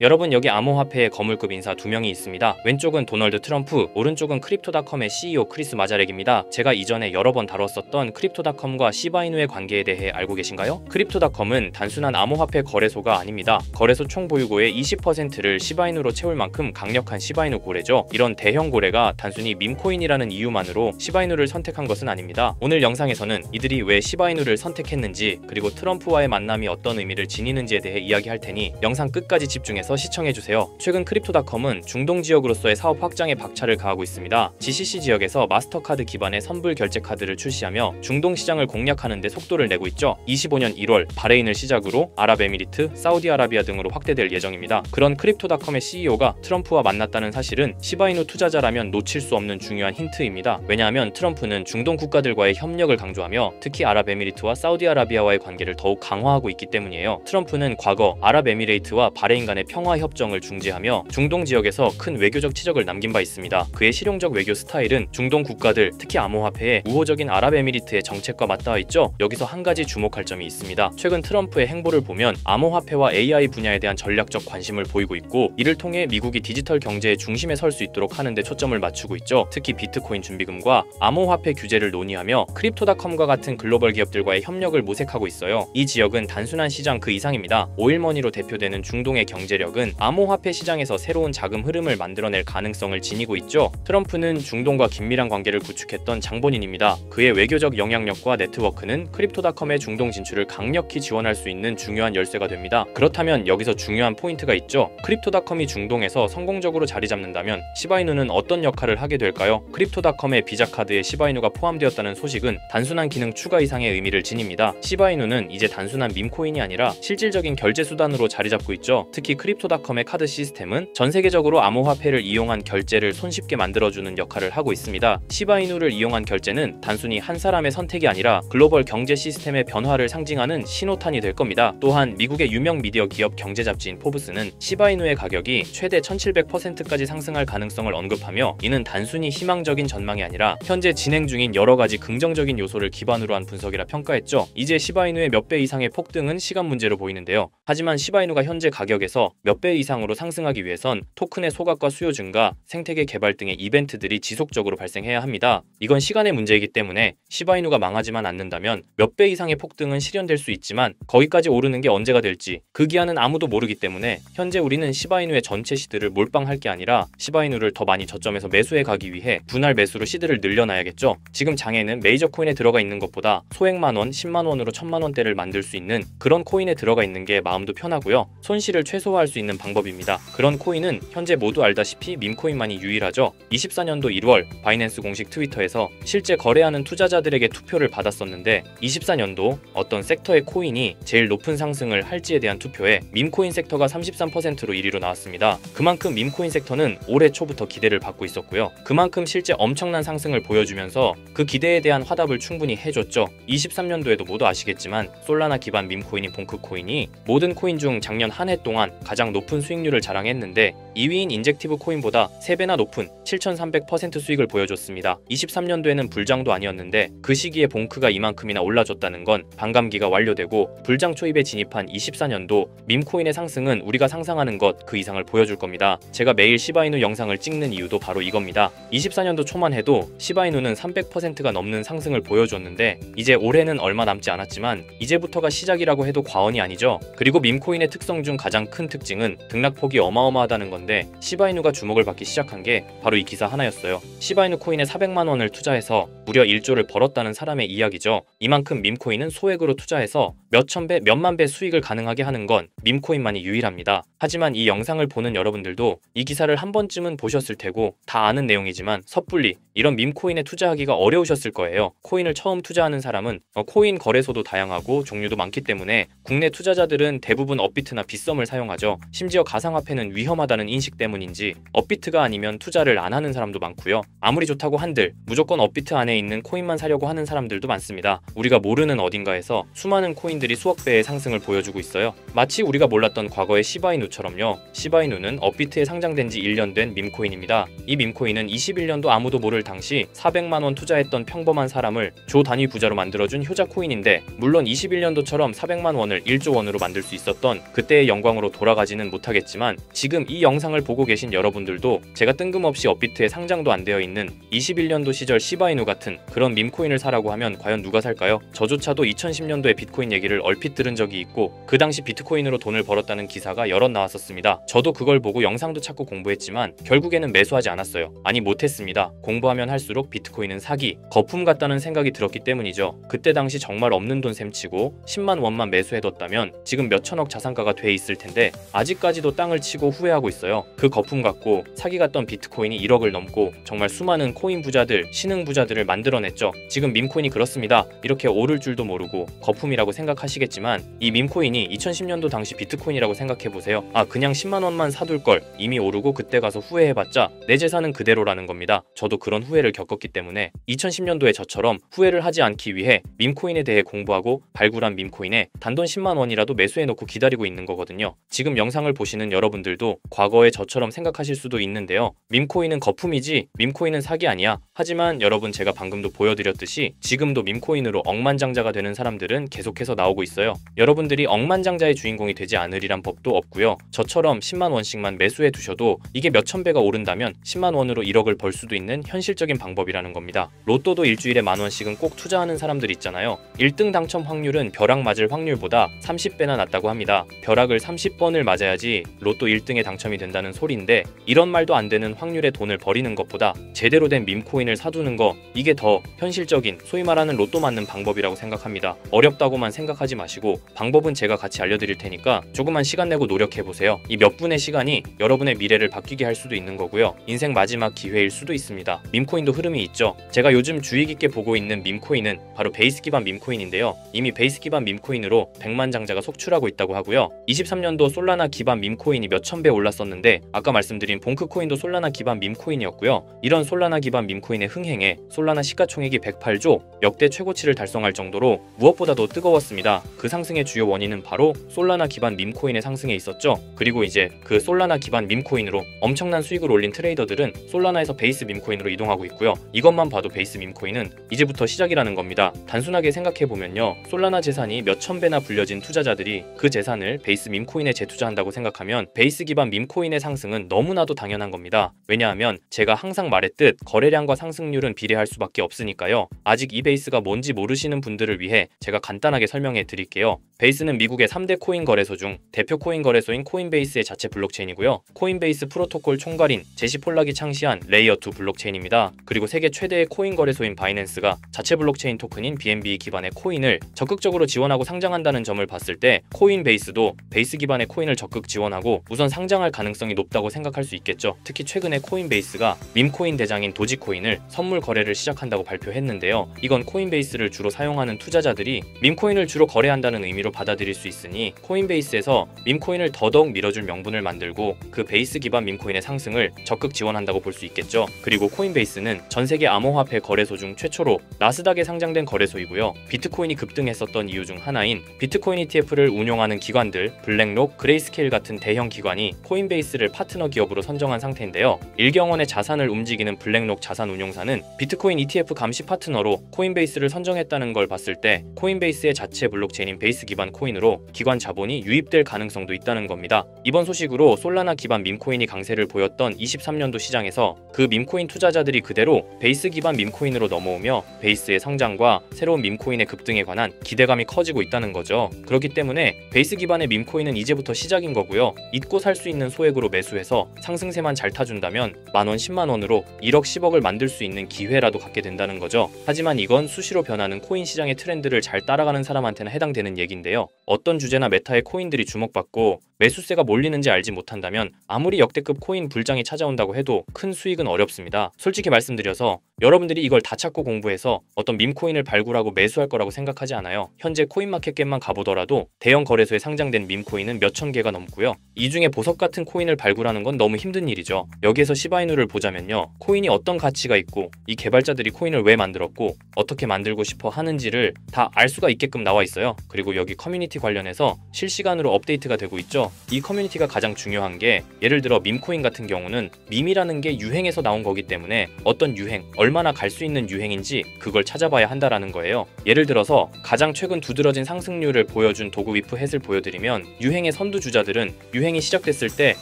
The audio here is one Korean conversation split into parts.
여러분, 여기 암호화폐의 거물급 인사 두 명이 있습니다. 왼쪽은 도널드 트럼프, 오른쪽은 크립토닷컴의 CEO 크리스 마자렉입니다. 제가 이전에 여러 번 다뤘었던 크립토닷컴과 시바이누의 관계에 대해 알고 계신가요? 크립토닷컴은 단순한 암호화폐 거래소가 아닙니다. 거래소 총 보유고의 20%를 시바이누로 채울 만큼 강력한 시바이누 고래죠. 이런 대형 고래가 단순히 밈코인이라는 이유만으로 시바이누를 선택한 것은 아닙니다. 오늘 영상에서는 이들이 왜 시바이누를 선택했는지, 그리고 트럼프와의 만남이 어떤 의미를 지니는지에 대해 이야기할 테니 영상 끝까지 집중해서 시청해주세요. 최근 크립토닷컴은 중동 지역으로서의 사업 확장에 박차를 가하고 있습니다. GCC 지역에서 마스터카드 기반의 선불 결제 카드를 출시하며 중동 시장을 공략하는 데 속도를 내고 있죠. 25년 1월 바레인을 시작으로 아랍에미리트, 사우디아라비아 등으로 확대될 예정입니다. 그런 크립토닷컴의 CEO가 트럼프와 만났다는 사실은 시바이누 투자자라면 놓칠 수 없는 중요한 힌트입니다. 왜냐하면 트럼프는 중동 국가들과의 협력을 강조하며 특히 아랍에미리트와 사우디아라비아와의 관계를 더욱 강화하고 있기 때문이에요. 트럼프는 과거 아랍에미레이트와 바레인 간의 평화 협정을 중지하며 중동 지역에서 큰 외교적 치적을 남긴 바 있습니다. 그의 실용적 외교 스타일은 중동 국가들, 특히 암호화폐의 우호적인 아랍에미리트의 정책과 맞닿아 있죠. 여기서 한 가지 주목할 점이 있습니다. 최근 트럼프의 행보를 보면 암호화폐와 AI 분야에 대한 전략적 관심을 보이고 있고, 이를 통해 미국이 디지털 경제의 중심에 설 수 있도록 하는 데 초점을 맞추고 있죠. 특히 비트코인 준비금과 암호화폐 규제를 논의하며 크립토닷컴과 같은 글로벌 기업들과의 협력을 모색하고 있어요. 이 지역은 단순한 시장 그 이상입니다. 오일머니로 대표되는 중동의 경제력은 암호화폐 시장에서 새로운 자금 흐름을 만들어낼 가능성을 지니고 있죠. 트럼프는 중동과 긴밀한 관계를 구축했던 장본인입니다. 그의 외교적 영향력과 네트워크는 크립토닷컴의 중동 진출을 강력히 지원할 수 있는 중요한 열쇠가 됩니다. 그렇다면 여기서 중요한 포인트가 있죠. 크립토닷컴이 중동에서 성공적으로 자리 잡는다면 시바이누는 어떤 역할을 하게 될까요? 크립토닷컴의 비자 카드에 시바이누가 포함되었다는 소식은 단순한 기능 추가 이상의 의미를 지닙니다. 시바이누는 이제 단순한 밈코인이 아니라 실질적인 결제 수단으로 자리 잡고 있죠. 특히 크립토닷컴의 카드 시스템은 전 세계적으로 암호화폐를 이용한 결제를 손쉽게 만들어주는 역할을 하고 있습니다. 시바이누를 이용한 결제는 단순히 한 사람의 선택이 아니라 글로벌 경제 시스템의 변화를 상징하는 신호탄이 될 겁니다. 또한 미국의 유명 미디어 기업 경제 잡지인 포브스는 시바이누의 가격이 최대 1700%까지 상승할 가능성을 언급하며, 이는 단순히 희망적인 전망이 아니라 현재 진행 중인 여러 가지 긍정적인 요소를 기반으로 한 분석이라 평가했죠. 이제 시바이누의 몇 배 이상의 폭등은 시간 문제로 보이는데요. 하지만 시바이누가 현재 가격에서 몇 배 이상으로 상승하기 위해선 토큰의 소각과 수요 증가, 생태계 개발 등의 이벤트들이 지속적으로 발생해야 합니다. 이건 시간의 문제이기 때문에 시바이누가 망하지만 않는다면 몇 배 이상의 폭등은 실현될 수 있지만 거기까지 오르는 게 언제가 될지 그 기한은 아무도 모르기 때문에 현재 우리는 시바이누의 전체 시드를 몰빵할 게 아니라 시바이누를 더 많이 저점에서 매수해 가기 위해 분할 매수로 시드를 늘려놔야겠죠. 지금 장에는 메이저 코인에 들어가 있는 것보다 소액만원, 10만원으로 1000만원대를 만들 수 있는 그런 코인에 들어가 있는 게 마음도 편하고요. 손실을 최소화할 수 있는 방법입니다. 그런 코인은 현재 모두 알다시피 밈코인만이 유일하죠. 24년도 1월 바이낸스 공식 트위터에서 실제 거래하는 투자자들에게 투표를 받았었는데 24년도 어떤 섹터의 코인이 제일 높은 상승을 할지에 대한 투표에 밈코인 섹터가 33%로 1위로 나왔습니다. 그만큼 밈코인 섹터는 올해 초부터 기대를 받고 있었고요. 그만큼 실제 엄청난 상승을 보여주면서 그 기대에 대한 화답을 충분히 해줬죠. 23년도에도 모두 아시겠지만 솔라나 기반 밈코인인 봉크코인이 모든 코인 중 작년 한 해 동안 가장 높은 수익률을 자랑했는데 2위인 인젝티브 코인보다 3배나 높은 7300% 수익을 보여줬습니다. 23년도에는 불장도 아니었는데 그 시기에 봉크가 이만큼이나 올라줬다는 건 반감기가 완료되고 불장 초입에 진입한 24년도 밈코인의 상승은 우리가 상상하는 것 그 이상을 보여줄 겁니다. 제가 매일 시바이누 영상을 찍는 이유도 바로 이겁니다. 24년도 초만 해도 시바이누는 300%가 넘는 상승을 보여줬는데 이제 올해는 얼마 남지 않았지만 이제부터가 시작이라고 해도 과언이 아니죠. 그리고 밈코인의 특성 중 가장 큰 특징은 등락폭이 어마어마하다는 건데 시바이누가 주목을 받기 시작한 게 바로 이 기사 하나였어요. 시바이누 코인에 400만 원을 투자해서 무려 1조를 벌었다는 사람의 이야기죠. 이만큼 밈코인은 소액으로 투자해서 몇천 배, 몇만 배 수익을 가능하게 하는 건 밈코인만이 유일합니다. 하지만 이 영상을 보는 여러분들도 이 기사를 한 번쯤은 보셨을 테고 다 아는 내용이지만 섣불리 이런 밈코인에 투자하기가 어려우셨을 거예요. 코인을 처음 투자하는 사람은 코인 거래소도 다양하고 종류도 많기 때문에 국내 투자자들은 대부분 업비트나 빗썸을 사용하죠. 심지어 가상화폐는 위험하다는 인식 때문인지 업비트가 아니면 투자를 안 하는 사람도 많고요. 아무리 좋다고 한들 무조건 업비트 안에 있는 코인만 사려고 하는 사람들도 많습니다. 우리가 모르는 어딘가에서 수많은 코인들이 수억 배의 상승을 보여주고 있어요. 마치 우리가 몰랐던 과거의 시바이누처럼요. 시바이누는 업비트에 상장된 지 1년 된 밈코인입니다. 이 밈코인은 21년도 아무도 모를 당시 400만 원 투자했던 평범한 사람을 조 단위 부자로 만들어준 효자 코인인데, 물론 21년도처럼 400만 원을 1조 원으로 만들 수 있었던 그때의 영광으로 돌아가지는 못하겠지만, 지금 이 영상을 보고 계신 여러분들도 제가 뜬금없이 업비트에 상장도 안 되어 있는 21년도 시절 시바이누 같은 그런 밈코인을 사라고 하면 과연 누가 살까요? 저조차도 2010년도에 비트코인 얘기를 얼핏 들은 적이 있고 그 당시 비트코인으로 돈을 벌었다는 기사가 여럿 나왔었습니다. 저도 그걸 보고 영상도 찾고 공부했지만 결국에는 매수하지 않았어요. 아니, 못했습니다. 공부하면 할수록 비트코인은 사기, 거품 같다는 생각이 들었기 때문이죠. 그때 당시 정말 없는 돈 셈치고 10만 원만 매수해뒀다면 지금 몇천억 자산가가 돼 있을 텐데 아직까지도 땅을 치고 후회하고 있어요. 그 거품 갖고 사기 같던 비트코인이 1억을 넘고 정말 수많은 코인 부자들, 신흥 부자들을 만들어냈죠. 지금 밈코인이 그렇습니다. 이렇게 오를 줄도 모르고 거품이라고 생각하시겠지만 이 밈코인이 2010년도 당시 비트코인이라고 생각해보세요. 그냥 10만 원만 사둘 걸, 이미 오르고 그때 가서 후회해봤자 내 재산은 그대로라는 겁니다. 저도 그런 후회를 겪었기 때문에 2010년도에 저처럼 후회를 하지 않기 위해 밈코인에 대해 공부하고 발굴한 밈코인에 단돈 10만 원이라도 매수해놓고 기다리고 있는 거거든요. 지금 영상을 보시는 여러분들도 과거에 저처럼 생각하실 수도 있는데요. 밈코인은 거품이지 밈코인은 사기 아니야. 하지만 여러분, 제가 방금도 보여드렸듯이 지금도 밈코인으로 억만장자가 되는 사람들은 계속해서 나오고 있어요. 여러분들이 억만장자의 주인공이 되지 않으리란 법도 없고요. 저처럼 10만 원씩만 매수해 두셔도 이게 몇천 배가 오른다면 10만 원으로 1억을 벌 수도 있는 현실적인 방법이라는 겁니다. 로또도 일주일에 만 원씩은 꼭 투자하는 사람들 있잖아요. 1등 당첨 확률은 벼락 맞을 확률보다 30배나 낮다고 합니다. 벼락을 30번을 맞아야지 로또 1등에 당첨이 된다는 소리인데, 이런 말도 안 되는 확률의 돈을 버리는 것보다 제대로 된 밈코인을 사두는 거, 이게 더 현실적인, 소위 말하는 로또 맞는 방법이라고 생각합니다. 어렵다고만 생각하지 마시고 방법은 제가 같이 알려드릴 테니까 조금만 시간 내고 노력해보세요. 이 몇 분의 시간이 여러분의 미래를 바뀌게 할 수도 있는 거고요. 인생 마지막 기회일 수도 있습니다. 밈코인도 흐름이 있죠. 제가 요즘 주의 깊게 보고 있는 밈코인은 바로 베이스 기반 밈코인인데요. 이미 베이스 기반 밈코인으로 100만 장자가 속출하고 있다고 하고요. 23년도 솔라나 기반 밈코인이 몇천 배 올랐었는데 아까 말씀드린 봉크코인도 솔라나 기반 밈코인이었고요. 이런 솔라나 기반 밈코인의 흥행에 솔라나 시가총액이 108조, 역대 최고치를 달성할 정도로 무엇보다도 뜨거웠습니다. 그 상승의 주요 원인은 바로 솔라나 기반 밈코인의 상승에 있었죠. 그리고 이제 그 솔라나 기반 밈코인으로 엄청난 수익을 올린 트레이더들은 솔라나에서 베이스 밈코인으로 이동하고 있고요. 이것만 봐도 베이스 밈코인은 이제부터 시작이라는 겁니다. 단순하게 생각해보면요, 솔라나 재산이 몇천 배나 불려진 투자자들이 그 재산을 베이스 밈코인에 재투자한다고 생각하면 베이스 기반 밈코인의 상승은 너무나도 당연한 겁니다. 왜냐하면 제가 항상 말했듯 거래량과 상승률은 비례할 수밖에 없으니까요. 아직 이 베이스가 뭔지 모르시는 분들을 위해 제가 간단하게 설명해 드릴게요. 베이스는 미국의 3대 코인 거래소 중 대표 코인 거래소인 코인베이스의 자체 블록체인이고요. 코인베이스 프로토콜 총괄인 제시 폴락이 창시한 레이어2 블록체인입니다. 그리고 세계 최대의 코인 거래소인 바이낸스가 자체 블록체인 토큰인 BNB 기반의 코인을 적극적으로 지원하고 상장한다는 점을 봤을 때 코인베이스도 베이스 기반의 코인을 적극 지원하고 우선 상장할 가능성이 높다고 생각할 수 있겠죠. 특히 최근에 코인베이스가 밈코인 대장인 도지코인을 선물 거래를 시작한다고 발표했는데요. 이건 코인베이스를 주로 사용하는 투자자들이 밈코인을 주로 거래한다는 의미로 받아들일 수 있으니 코인베이스에서 밈코인을 더더욱 밀어줄 명분을 만들고 그 베이스 기반 밈코인의 상승을 적극 지원한다고 볼 수 있겠죠. 그리고 코인베이스는 전 세계 암호화폐 거래소 중 최초로 나스닥에 상장된 거래소이고요. 비트코인이 급등했었던 이유 중 하나인 비트코인 ETF를 운용하는 기관들 블랙록, 그레이스케일 같은 대형 기관이 코인베이스를 파트너 기업으로 선정한 상태인데요. 일경원의 자산을 움직이는 블랙록 자산운용사는 비트코인 ETF 감시 파트너로 코인베이스를 선정했다는 걸 봤을 때 코인베이스의 자체 블록체인인 베이스 기반 코인으로 기관 자본이 유입될 가능성도 있다는 겁니다. 이번 소식으로 솔라나 기반 밈코인이 강세를 보였던 23년도 시장에서 그 밈코인 투자자들이 그대로 베이스 기반 밈코인으로 넘어오며 베이스의 성장과 새로운 밈코인의 급등에 관한 기대감이 커지고 있다는 거죠. 그렇기 때문에 베이스 기반의 밈코인은 이제부터 시작인 거고요. 잊고 살 수 있는 소액으로 매수해서 상승세만 잘 타준다면 만원, 10만원으로 1억, 10억을 만들 수 있는 기회라도 갖게 된다는 거죠. 하지만 이건 수시로 변하는 코인 시장의 트렌드를 잘 따라가는 사람한테는 해당되는 얘기인데요. 어떤 주제나 메타의 코인들이 주목받고 매수세가 몰리는지 알지 못한다면 아무리 역대급 코인 불장이 찾아온다고 해도 큰 수익은 어렵습니다. 솔직히 말씀드려서 여러분들이 이걸 다 찾고 공부해서 어떤 밈코인을 발굴하고 매수할 거라고 생각하지 않아요. 현재 코인마켓겟만 가보더라도 대형 거래소에 상장된 밈코인은 몇천 개가 넘고요. 이 중에 보석 같은 코인을 발굴하는 건 너무 힘든 일이죠. 여기에서 시바이누를 보자면요, 코인이 어떤 가치가 있고 이 개발자들이 코인을 왜 만들었고 어떻게 만들고 싶어 하는지를 다 알 수가 있게끔 나와 있어요. 그리고 여기 커뮤니티 관련해서 실시간으로 업데이트가 되고 있죠. 이 커뮤니티가 가장 중요한 게, 예를 들어 밈코인 같은 경우는 밈이라는 게 유행에서 나온 거기 때문에 어떤 유행, 얼마나 갈 수 있는 유행인지 그걸 찾아봐야 한다라는 거예요. 예를 들어서 가장 최근 두드러진 상승률을 보여준 도그위프 햇을 보여드리면, 유행의 선두주자들은 유행이 시작됐을 때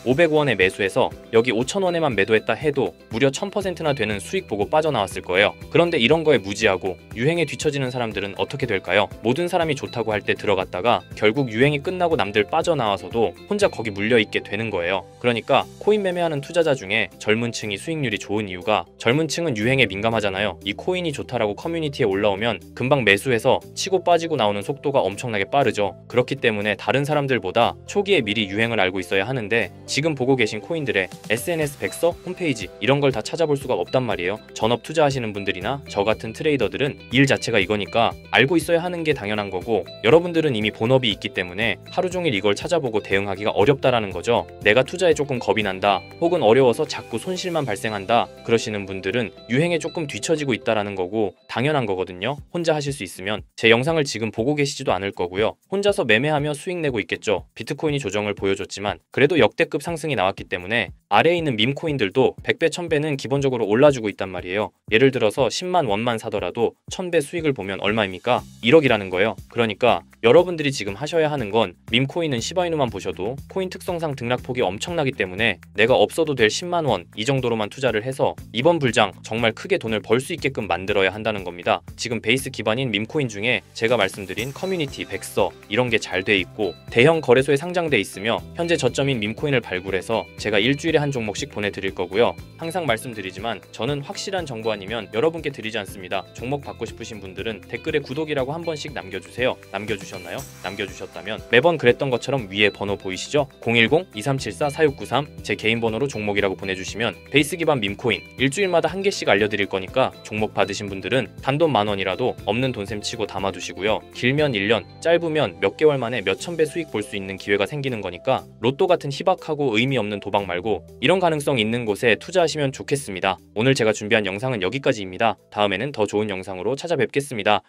500원에 매수해서 여기 5,000원에만 매도했다 해도 무려 1000%나 되는 수익 보고 빠져나왔을 거예요. 그런데 이런 거에 무지하고 유행에 뒤처지는 사람들은 어떻게 될까요? 모든 사람이 좋다고 할 때 들어갔다가 결국 유행이 끝나고 남들 빠져나와서도 혼자 거기 물려있게 되는 거예요. 그러니까 코인 매매하는 투자자 중에 젊은 층이 수익률이 좋은 이유가, 젊은 층은 유행에 민감하잖아요. 이 코인이 좋다라고 커뮤니티에 올라오면 금방 매수해서 치고 빠지고 나오는 속도가 엄청나게 빠르죠. 그렇기 때문에 다른 사람들보다 초기에 미리 유행을 알고 있어야 하는데, 지금 보고 계신 코인들의 SNS 백서, 홈페이지 이런 걸 다 찾아볼 수가 없단 말이에요. 전업 투자하시는 분들이나 저 같은 트레이더들은 일 자체가 이거니까 알고 있어야 하는 게 당연한 거고, 여러분들은 이미 본업이 있기 때문에 하루 종일 이걸 찾아보고 대응하기가 어렵다라는 거죠. 내가 투자에 조금 겁이 난다, 혹은 어려워서 자꾸 손실만 발생한다 그러시는 분들은 유행에 조금 뒤처지고 있다라는 거고 당연한 거거든요. 혼자 하실 수 있으면 제 영상을 지금 보고 계시지도 않을 거고요. 혼자서 매매하며 수익 내고 있겠죠. 비트코인이 조정을 보여줬지만 그래도 역대급 상승이 나왔기 때문에 아래에 있는 밈코인들도 100배, 1000배는 기본적으로 올라주고 있단 말이에요. 예를 들어서 10만 원만 사더라도 1000배 수익을 보면 얼마입니까? 1억이라는 거예요. 그러니까 여러분들이 지금 하셔야 하는 건, 밈코인은 시바이누만 보셔도 코인 특성상 등락폭이 엄청나기 때문에 내가 없어도 될 10만 원 이 정도로만 투자를 해서 이번 불장 정말 크게 돈을 벌 수 있게끔 만들어야 한다는 겁니다. 지금 베이스 기반인 밈코인 중에 제가 말씀드린 커뮤니티, 백서 이런 게 잘 돼 있고 대형 거래소에 상장돼 있으며 현재 저점인 밈코인을 발굴해서 제가 일주일에 한 종목씩 보내드릴 거고요. 항상 말씀드리지만 저는 확실한 정보 아니면 여러분께 드리지 않습니다. 종목 받고 싶으신 분들은 댓글에 구독이라고 한 번씩 남겨주세요. 남겨주셨나요? 남겨주셨다면 매번 그랬던 것처럼 위에 번호 보이시죠? 010-2374-4693 제 개인 번호로 종목이라고 보내주시면 베이스 기반 밈코인 일주일마다 한 개씩 알려드릴 거니까 종목 받으신 분들은 단돈 10,000원이라도 없는 돈셈 치고 담아두시고요. 길면 1년, 짧으면 몇 개월 만에 몇천 배 수익 볼 수 있는 기회가 생기는 거니까 로또 같은 희박하고 의미 없는 도박 말고 이런 가능성 있는 곳에 투자하시면 좋겠습니다. 오늘 제가 준비한 영상은 여기까지입니다. 다음에는 더 좋은 영상으로 찾아뵙겠습니다.